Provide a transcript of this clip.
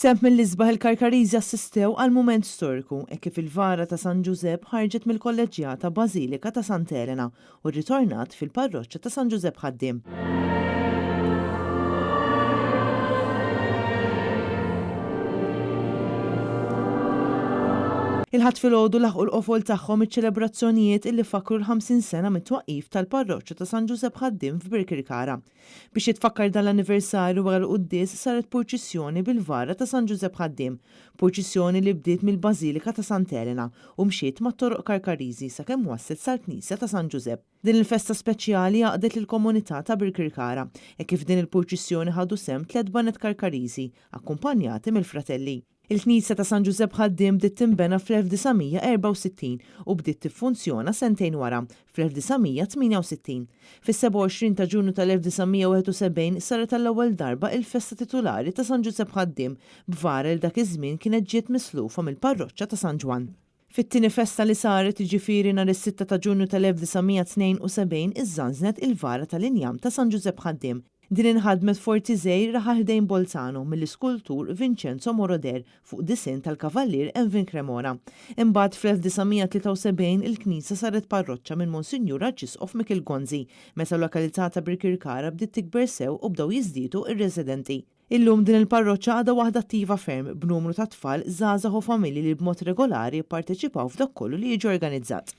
F'semp mill-isbaħ il-Karkariżi assistew għal mument storiku kif il-vara ta' San Giuseppe ħarġet mill-kolleġjata Bażilika ta' Sant'Elena u rritornat fil-parroċċa ta' San Giuseppe Ħaddiem. Il-ħadd filgħodu laħqu l-qofol tagħhom iċ-ċelebrazzjonijiet illi fakru l-50 sena mit-twaqqif tal-parroċċa ta' San Giuseppe Ħaddiem f'Birkirkara. Biex jitfakkar dan l-anniversarju wara l-quddies saret purċissjoni bil-vara ta' San Giuseppe Ħaddiem, purċissjoni li bdiet mill-Bażilika ta' Sant'Elena u mxiet mat-toroq Karkariżi sakemm waslet sal-Knisja ta' San Giuseppe. Din il-festa speċjali għaqdet lill-komunità ta' Birkirkara kif din il-purċissjoni ħadu sehem 3 banet Karkariżi akkumpanjati mill-fratelli. Il-Knisja ta' San Giuseppe Ħaddiem bdiet tinbena fl-1964 u bdiet tiffunzjona sentejn wara fl-1968. Fis-27 ta' Ġunju tal-1971 saret għall-ewwel darba il-festa titolari ta' San Giuseppe Ħaddiem b'vara li dak iż-żmien kienet ġiet mislufa mill-parroċċa ta' San Ġwan. Fit-tieni festa li saret jiġifieri nhar is-6 ta' Ġunju tal-1972 iżżanżnet il-vara tal-injam ta' San Giuseppe Ħaddiem. Din inħadmet Fortisej raħa ħdejn Bolzano mill-iskultur Vincenzo Moroder fuq disin tal-Kavallier Envin Cremona. Imbagħad fl-1973 il-Knisja saret parroċċa minn Monsinjur Arċisqof Mikil Gonzi, meta l-lokalità ta' Birkirkara bdiet tikber sew u bdew jiżdiedu ir-residenti. Illum din il-parroċċa għadha waħda attiva ferm b'numru ta' tfal, żgħażagħ u familji li b'mod regolari jipparteċipaw f'dak kollu li jiġi organizzat.